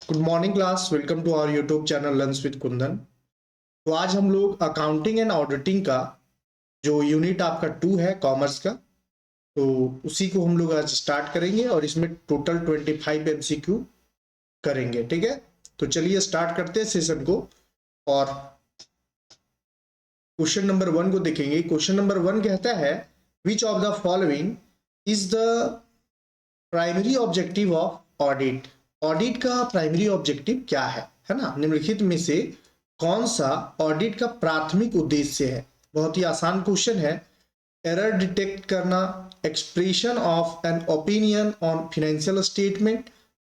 Good morning class. Welcome to our YouTube channel learns with Kundan. तो आज हम लोग अकाउंटिंग एंड ऑडिटिंग का जो यूनिट आपका 2 है कॉमर्स का, तो उसी को हम लोग आज स्टार्ट करेंगे और इसमें टोटल 25 एमसीक्यू करेंगे। ठीक है, तो चलिए स्टार्ट करते हैं सेशन को। और क्वेश्चन नंबर 1 को देखेंगे। क्वेश्चन नंबर 1 कहता है which of the following is the primary objective of audit. Audit का प्राइमरी ऑब्जेक्टिव क्या है ना। निम्नलिखित में से कौन सा ऑडिट का प्राथमिक उद्देश्य है। बहुत ही आसान क्वेश्चन है। एरर डिटेक्ट करना, expression of an opinion on financial statement,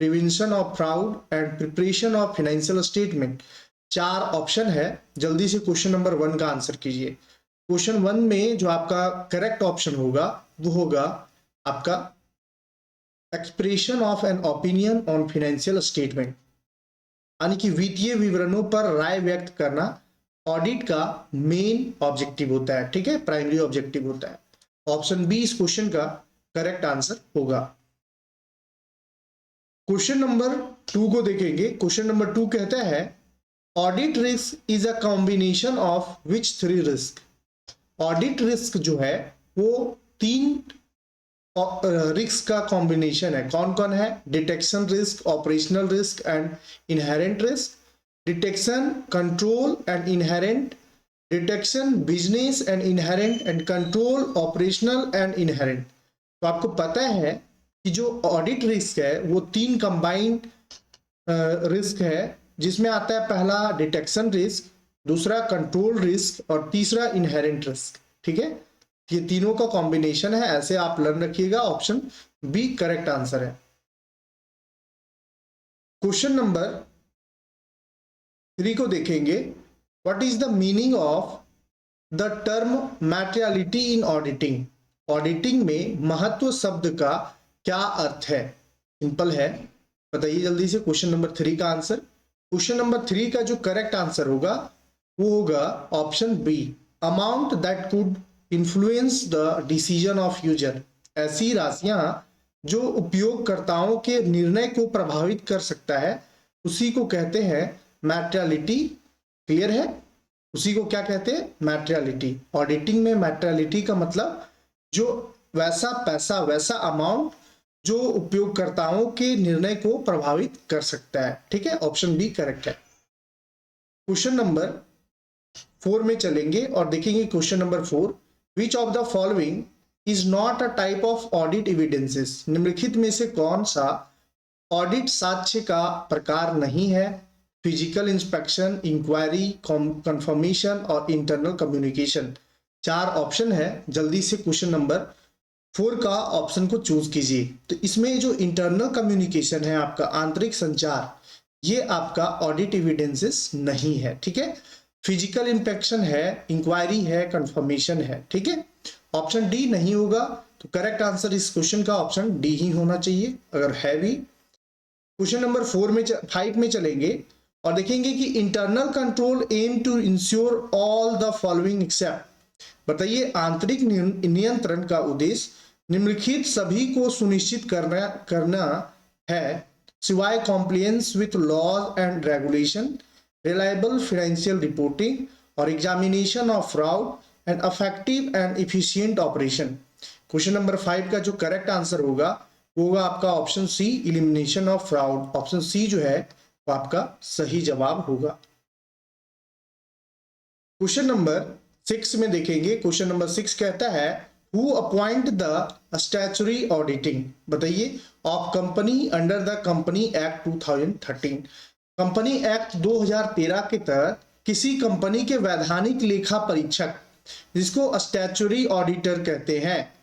prevention of fraud and preparation of financial statement. 4 option है। जल्दी से क्वेश्चन नंबर 1 का आंसर कीजिए। क्वेश्चन 1 में जो आपका करेक्ट ऑप्शन होगा वो होगा आपका expression of an opinion on financial statement, यानी कि वित्तीय विवरणों पर राय व्यक्त करना ऑडिट का मेन ऑब्जेक्टिव होता है। ठीक है, प्राइमरी ऑब्जेक्टिव होता है। ऑप्शन बी इस क्वेश्चन का करेक्ट आंसर होगा। क्वेश्चन नंबर 2 को देखेंगे। क्वेश्चन नंबर 2 कहता है audit risk is a combination of which 3 risk. Audit risk जो है वो 3 रिस्क का कॉम्बिनेशन है। कौन कौन है? Detection risk, operational risk and inherent risk. Detection, control and inherent. Detection, business and inherent and control, operational and inherent. तो आपको पता है कि जो ऑडिट रिस्क है वो 3 कंबाइंड रिस्क है, जिसमें आता है पहला डिटेक्शन रिस्क, दूसरा कंट्रोल रिस्क और तीसरा इनहेरेंट रिस्क। ठीक है, ये तीनों का कॉम्बिनेशन है। ऐसे आप लर्न रखिएगा। ऑप्शन बी करेक्ट आंसर है। क्वेश्चन नंबर 3 को देखेंगे। What is the meaning of the term materiality in auditing. Auditing में महत्व शब्द का क्या अर्थ है? सिंपल है, बताइए जल्दी से। क्वेश्चन नंबर 3 का आंसर। क्वेश्चन नंबर 3 का जो करेक्ट आंसर होगा वो होगा option B, amount that could influence the decision of user. ऐसी राशियां जो उपयोगकर्ताओं के निर्णय को प्रभावित कर सकता है, उसी को कहते हैं मैटेरियलिटी। क्लियर है? उसी को क्या कहते हैं? मैटेरियलिटी। ऑडिटिंग में मैटेरियलिटी का मतलब जो वैसा पैसा, वैसा अमाउंट जो उपयोगकर्ताओं के निर्णय को प्रभावित कर सकता है। ठीक है, ऑप्शन बी करेक्ट है। क्वेश्चन नंबर 4 में चलेंगे और देखेंगे। Question number 4, which of the following is not a type of audit evidences. निम्नलिखित में से कौन सा ऑडिट साक्ष्य का प्रकार नहीं है? फिजिकल इंस्पेक्शन, इंक्वायरी, कंफर्मेशन और इंटरनल कम्युनिकेशन। 4 ऑप्शन है। जल्दी से क्वेश्चन नंबर 4 का ऑप्शन को चूज कीजिए। तो इसमें जो इंटरनल कम्युनिकेशन है, आपका आंतरिक संचार, ये आपका ऑडिट एविडेंसेस नहीं है। ठीक है, फिजिकल इंस्पेक्शन है, इंक्वायरी है, कंफर्मेशन है। ठीक है, ऑप्शन डी नहीं होगा। तो करेक्ट आंसर इस क्वेश्चन का ऑप्शन डी ही होना चाहिए अगर है भी। क्वेश्चन नंबर 5 में चलेंगे और देखेंगे कि internal control aim to ensure all the following except. बताइए, आंतरिक नियंत्रण का उद्देश्य निम्नलिखित सभी को सुनिश्चित करना है सिवाय compliance with laws and regulation, reliable financial reporting और examination of fraud and effective and efficient operation. Question number 5 का जो करेक्ट आंसर होगा वो होगा आपका option C, elimination of fraud. Option C जो है वो आपका सही जवाब होगा। क्वेश्चन नंबर 6 में देखेंगे। क्वेश्चन नंबर 6 कहता है who appoint the statutory auditing. बताइए, of company under the company act 2013। Company act 2013 के तहत किसी कंपनी के वैधानिक लेखा परीक्षक, जिसको स्टैट्यूटरी ऑडिटर कहते हैं,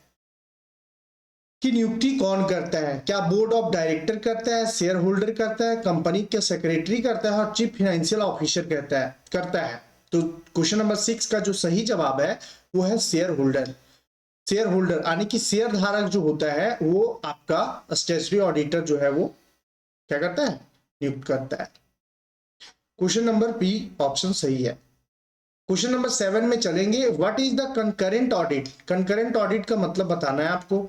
की नियुक्ति कौन करता है? क्या बोर्ड ऑफ डायरेक्टर करता है, शेयर होल्डर करता है, कंपनी के सेक्रेटरी करता है और चीफ फाइनेंशियल ऑफिसर करता है। तो क्वेश्चन नंबर 6 का जो सही जवाब है वो है शेयर होल्डर। शेयर होल्डर यानी कि शेयर धारक जो होता है वो आपका स्टैट्यूटरी ऑडिटर जो है वो क्या करता है? नियुक्त करता है। क्वेश्चन नंबर बी ऑप्शन सही है। क्वेश्चन नंबर 7 में चलेंगे। What is the concurrent audit. Concurrent audit का मतलब बताना है आपको।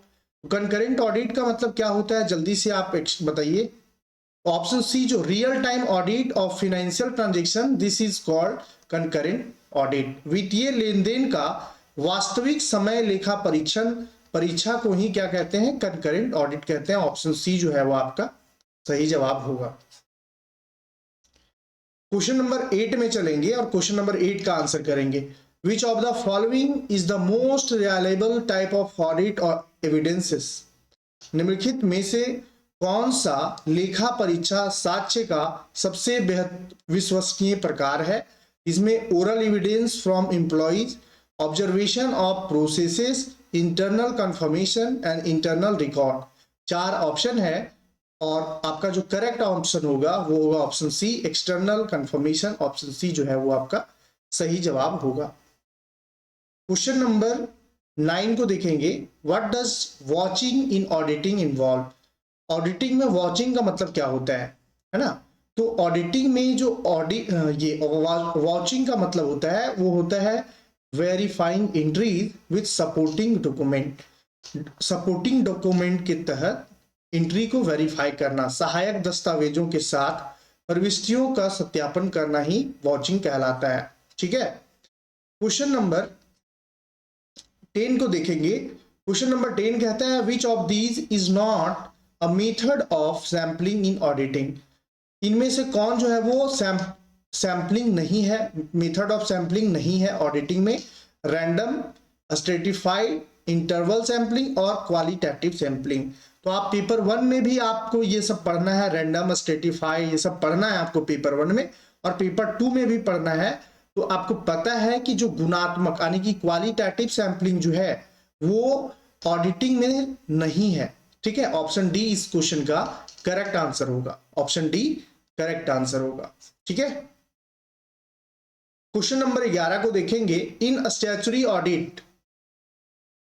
कंकरेंट ऑडिट का मतलब क्या होता है? जल्दी से आप बताइए। ऑप्शन सी जो real time audit of financial transaction, this is called concurrent audit. वित्तीय लेन देन का वास्तविक समय लेखा परीक्षण परीक्षा को ही क्या कहते हैं, कंकरेंट ऑडिट कहते हैं। ऑप्शन सी जो है वो आपका सही जवाब होगा। क्वेश्चन नंबर 8 में चलेंगे और क्वेश्चन नंबर 8 का आंसर करेंगे। Which of the following is the most reliable type of audit और एविडेंसेस, निम्नलिखित में से कौन सा लेखा परीक्षा साक्ष्य का सबसे बेहद विश्वसनीय प्रकार है। इसमें oral evidence from employees, observation of processes, internal confirmation and internal record. 4 option है और आपका जो करेक्ट ऑप्शन होगा वो होगा option C, external confirmation. Option C जो है वो आपका सही जवाब होगा। क्वेश्चन नंबर 9 को देखेंगे। What does watching in auditing involve. Auditing में वॉचिंग का मतलब क्या होता है ना। तो ऑडिटिंग में जो ये वॉचिंग का मतलब होता है वो होता है verifying entries with supporting document. Supporting document के तहत एंट्री को वेरीफाई करना, सहायक दस्तावेजों के साथ प्रविष्टियों का सत्यापन करना ही वॉचिंग कहलाता है। ठीक है। क्वेश्चन नंबर 10 को देखेंगे। क्वेश्चन नंबर 10 कहता है which of these is not a method of sampling in auditing. इनमें से कौन जो है वो सैम्पलिंग नहीं है, मेथड ऑफ सैम्पलिंग नहीं है ऑडिटिंग में। रैंडम, स्ट्रेटिफाइड, इंटरवल सैम्पलिंग और क्वालिटेटिव सैम्पलिंग। तो आप पेपर 1 में भी आपको ये सब पढ़ना है, रैंडम, स्ट्रेटिफाई, ये सब पढ़ना है आपको पेपर 1 में, और पेपर 2 में भी पढ़ना है। तो आपको पता है कि जो गुणात्मक यानी कि क्वालिटेटिव सैम्पलिंग जो है वो ऑडिटिंग में नहीं है। ठीक है। ऑप्शन डी इस क्वेश्चन का करेक्ट आंसर होगा। ऑप्शन डी करेक्ट आंसर होगा। ठीक है। क्वेश्चन नंबर 11 को देखेंगे। In statutory audit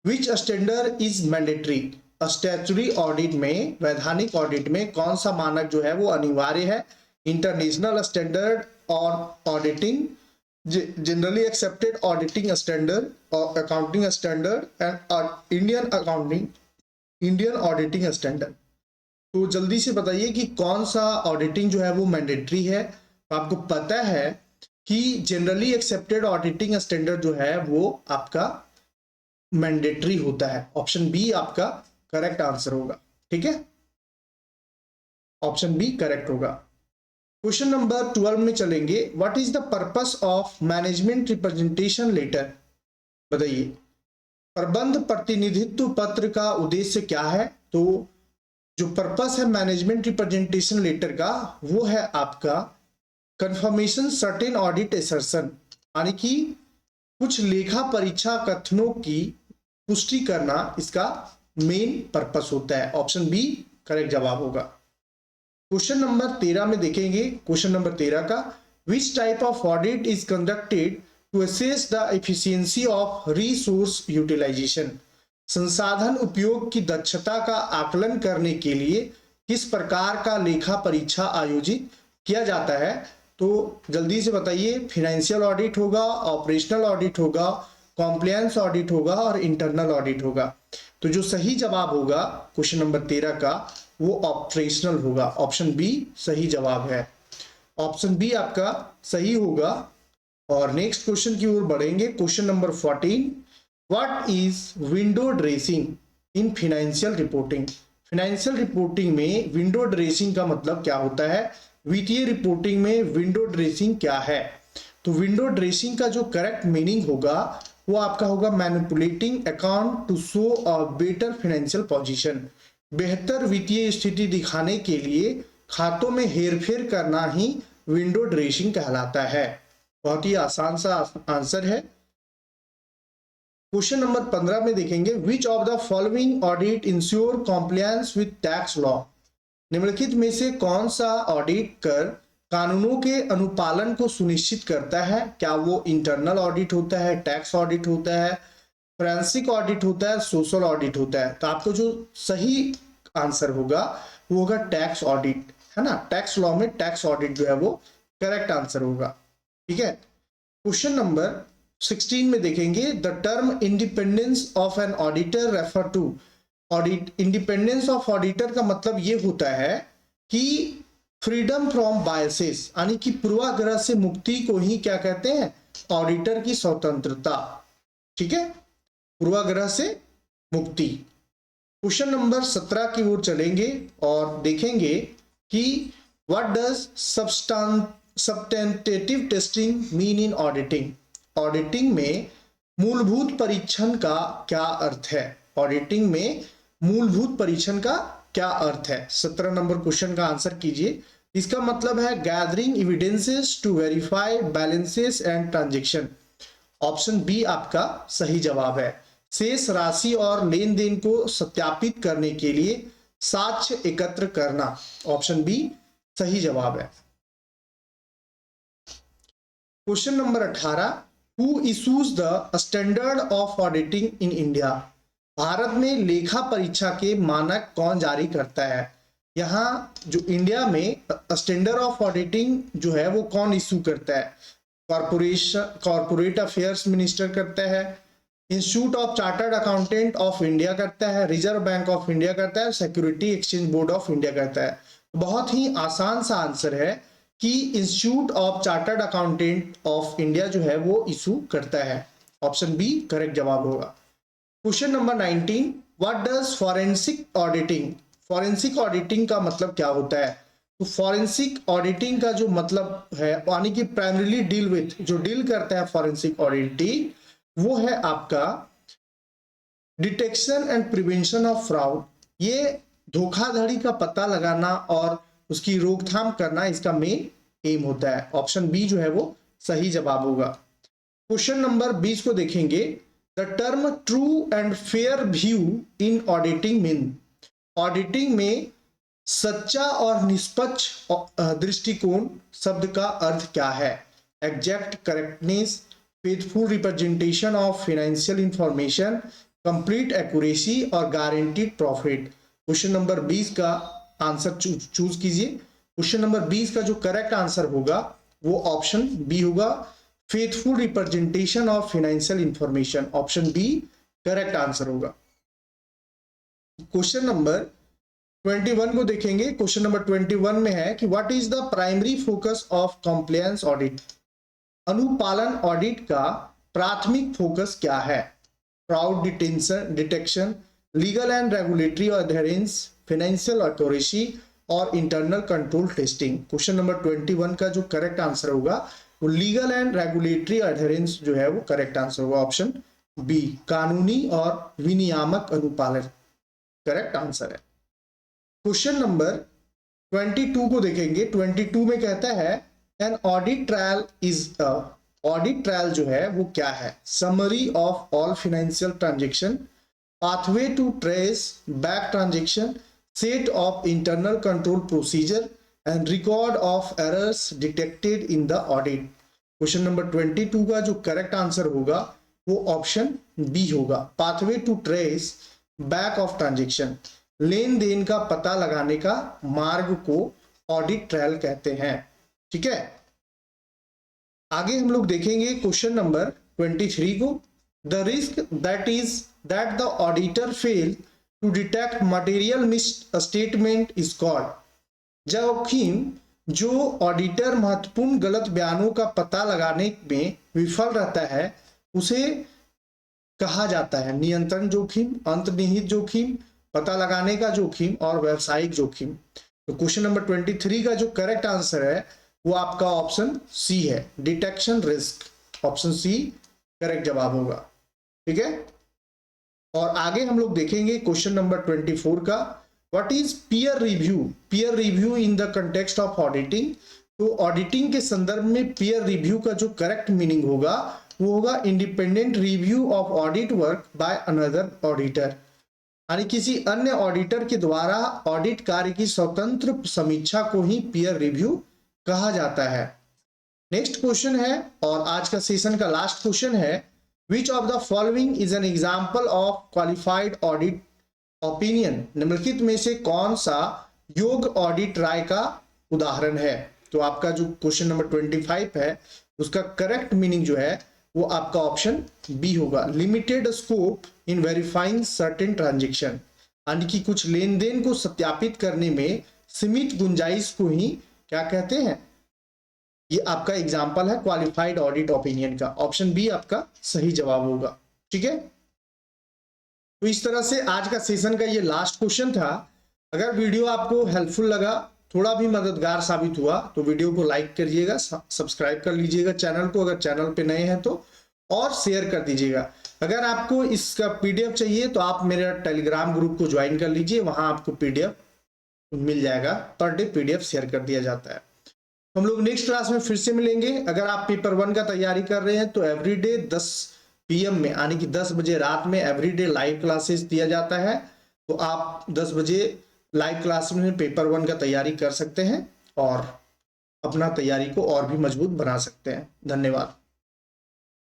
which standard is mandatory. Statutory audit में, वैधानिक ऑडिट में कौन सा मानक जो है वो अनिवार्य है। इंटरनेशनल स्टैंडर्ड और auditing, generally accepted auditing standard और accounting standard and Indian auditing standard. तो जल्दी से बताइए कि कौन सा ऑडिटिंग जो है वो मैंडेटरी है। तो आपको पता है कि जनरली एक्सेप्टेड ऑडिटिंग स्टैंडर्ड जो है वो आपका मैंडेटरी होता है। ऑप्शन बी आपका करेक्ट आंसर होगा। ठीक है। ऑप्शन बी करेक्ट होगा। क्वेश्चन नंबर 12 में चलेंगे। What is the purpose of management representation letter. बताइए प्रबंध प्रतिनिधित्व पत्र का उद्देश्य क्या है। तो जो पर्पस है मैनेजमेंट रिप्रेजेंटेशन लेटर का वो है आपका कंफर्मेशन सर्टेन ऑडिट असर्शन, यानी कि कुछ लेखा परीक्षा कथनों की पुष्टि करना इसका मेन पर्पस होता है। ऑप्शन बी करेक्ट जवाब होगा। क्वेश्चन नंबर 13 में देखेंगे। क्वेश्चन नंबर 13 का which type of audit is conducted to assess the efficiency of resource utilization. संसाधन उपयोग की दक्षता का आकलन करने के लिए किस प्रकार का लेखा परीक्षा आयोजित किया जाता है। तो जल्दी से बताइए। फाइनेंशियल ऑडिट होगा, ऑपरेशनल ऑडिट होगा, कॉम्प्लायंस ऑडिट होगा और इंटरनल ऑडिट होगा। तो जो सही जवाब होगा क्वेश्चन नंबर 13 का वो ऑपरेशनल होगा। ऑप्शन बी सही जवाब है। ऑप्शन बी आपका सही होगा। और नेक्स्ट क्वेश्चन की ओर बढ़ेंगे। Question number 14। What is window dressing in financial reporting. Financial reporting में विंडो ड्रेसिंग का मतलब क्या होता है। वित्तीय रिपोर्टिंग में विंडो ड्रेसिंग क्या है। तो विंडो ड्रेसिंग का जो करेक्ट मीनिंग होगा वो आपका होगा manipulating account to show a better financial position. बेहतर वित्तीय स्थिति दिखाने के लिए खातों में हेरफेर करना ही विंडो ड्रेसिंग कहलाता है। बहुत ही आसान सा आंसर है। क्वेश्चन नंबर 15 में देखेंगे। Which of the following audit ensure compliance with tax law. निम्नलिखित में से कौन सा ऑडिट कर कानूनों के अनुपालन को सुनिश्चित करता है। क्या वो इंटरनल ऑडिट होता है, टैक्स ऑडिट होता है, फोरेंसिक ऑडिट होता है, सोशल ऑडिट होता है। तो आपको जो सही आंसर होगा वो होगा टैक्स ऑडिट, है ना। टैक्स लॉ में टैक्स ऑडिट जो है वो करेक्ट आंसर होगा। ठीक है। क्वेश्चन नंबर 16 में देखेंगे। The term independence of an auditor refer to. Audit independence of auditor का मतलब ये होता है कि फ्रीडम फ्रॉम बायसेस यानी कि पूर्वाग्रह से मुक्ति को ही क्या कहते हैं, ऑडिटर की स्वतंत्रता। ठीक है, पूर्वाग्रह से मुक्ति। क्वेश्चन नंबर 17 की ओर चलेंगे और देखेंगे कि what does substantive testing mean in auditing. Auditing में मूलभूत परीक्षण का क्या अर्थ है, ऑडिटिंग में मूलभूत परीक्षण का क्या अर्थ है। 17 नंबर क्वेश्चन का आंसर कीजिए। इसका मतलब है gathering evidences to verify balances and transaction. Option B आपका सही जवाब है। शेष राशि और लेन देन को सत्यापित करने के लिए साक्ष्य एकत्र करना, ऑप्शन बी सही जवाब है। Question number 18, who issues the standard of auditing in India. Bharat में लेखा परीक्षा के मानक कौन जारी करता है। यहाँ जो इंडिया में स्टैंडर्ड ऑफ ऑडिटिंग जो है वो कौन इशू करता है, कॉर्पोरेट अफेयर्स मिनिस्टर करता है, institute of chartered accountant of India करता है, रिजर्व बैंक ऑफ इंडिया करता है, security exchange board of India करता है। बहुत ही आसान सा आंसर है कि institute of chartered accountant of India जो है वो इशू करता है। ऑप्शन बी करेक्ट जवाब होगा। Question number 19, what does forensic auditing. Forensic auditing का मतलब क्या होता है। तो फॉरेंसिक ऑडिटिंग का जो मतलब है यानी कि प्राइमरीली डील विथ, जो डील करता है फॉरेंसिक ऑडिटिंग, वो है आपका detection and prevention of fraud. ये धोखाधड़ी का पता लगाना और उसकी रोकथाम करना इसका मेन एम होता है। ऑप्शन बी जो है वो सही जवाब होगा। क्वेश्चन नंबर 20 को देखेंगे। The term true and fair view in auditing mean. Auditing में सच्चा और निष्पक्ष दृष्टिकोण शब्द का अर्थ क्या है। Exact correctness, faithful representation of financial information, complete accuracy और गारंटीड प्रॉफिट। क्वेश्चन नंबर 20 का आंसर चूज कीजिए। क्वेश्चन नंबर 20 का जो करेक्ट आंसर होगा वो ऑप्शन बी होगा, faithful representation of financial information. Option B correct answer होगा। क्वेश्चन नंबर 21 को देखेंगे। क्वेश्चन नंबर 21 में है कि what is the primary focus of compliance audit. अनुपालन ऑडिट का प्राथमिक फोकस क्या है। Fraud detection, legal and regulatory adherence, financial accuracy और internal control testing. Question number 21 का जो करेक्ट आंसर होगा वो लीगल एंड रेगुलेटरी एडहेरेंस जो है वो करेक्ट आंसर होगा। ऑप्शन बी, कानूनी और विनियामक अनुपालन करेक्ट आंसर है। क्वेश्चन नंबर 22 को देखेंगे। 22 में कहता है an audit trial is a. Audit trial जो है वो क्या है। Summary of all financial transaction, pathway to trace back transaction, set of internal control procedure and record of errors detected in the audit. Question number 22 का जो correct answer होगा वो option B होगा, pathway to trace back of transaction. लेन देन का पता लगाने का मार्ग को ऑडिट ट्रायल कहते हैं। ठीक है, आगे हम लोग देखेंगे क्वेश्चन नंबर 23 को। The risk that the auditor fail to detect material misstatement is called. जोखिम जो ऑडिटर महत्वपूर्ण गलत बयानों का पता लगाने में विफल रहता है उसे कहा जाता है नियंत्रण जोखिम, अंतर्निहित जोखिम, पता लगाने का जोखिम और व्यावसायिक जोखिम। तो क्वेश्चन नंबर 23 का जो करेक्ट आंसर है वो आपका ऑप्शन सी है, detection risk. Option C correct जवाब होगा। ठीक है, और आगे हम लोग देखेंगे क्वेश्चन नंबर 24 का। What is peer review. Peer review in the context of auditing. तो ऑडिटिंग के संदर्भ में पीयर रिव्यू का जो करेक्ट मीनिंग होगा वो होगा independent review of audit work by another auditor, यानी किसी अन्य ऑडिटर के द्वारा ऑडिट कार्य की स्वतंत्र समीक्षा को ही पीयर रिव्यू कहा जाता है। नेक्स्ट क्वेश्चन है और आज का सेशन का लास्ट क्वेश्चन है, which of the following is an example of qualified audit opinion. निम्नलिखित में से कौन सा योग्य ऑडिट राय का उदाहरण है। तो आपका जो क्वेश्चन नंबर 25 है उसका करेक्ट मीनिंग जो है वो आपका ऑप्शन बी होगा, limited scope in verifying certain transaction, यानी कि कुछ लेन देन को सत्यापित करने में सीमित गुंजाइश को ही क्या कहते हैं? ये आपका एग्जाम्पल है क्वालिफाइड ऑडिट ओपिनियन का। ऑप्शन बी आपका सही जवाब होगा। ठीक है, तो इस तरह से आज का सेशन का ये लास्ट क्वेश्चन था। अगर वीडियो आपको हेल्पफुल लगा, थोड़ा भी मददगार साबित हुआ, तो वीडियो को लाइक करिएगा, सब्सक्राइब कर लीजिएगा चैनल को अगर चैनल पे नए हैं तो, और शेयर कर दीजिएगा। अगर आपको इसका पीडीएफ चाहिए तो आप मेरा टेलीग्राम ग्रुप को ज्वाइन कर लीजिए, वहां आपको पीडीएफ मिल जाएगा। पर डे पीडीएफ शेयर कर दिया जाता है। हम लोग नेक्स्ट क्लास में फिर से मिलेंगे। अगर आप पेपर 1 का तैयारी कर रहे हैं तो एवरीडे 10 PM में, यानी कि 10 बजे रात में एवरीडे लाइव क्लासेस दिया जाता है। तो आप 10 बजे लाइव क्लास में पेपर 1 का तैयारी कर सकते हैं और अपना तैयारी को और भी मजबूत बना सकते हैं। धन्यवाद।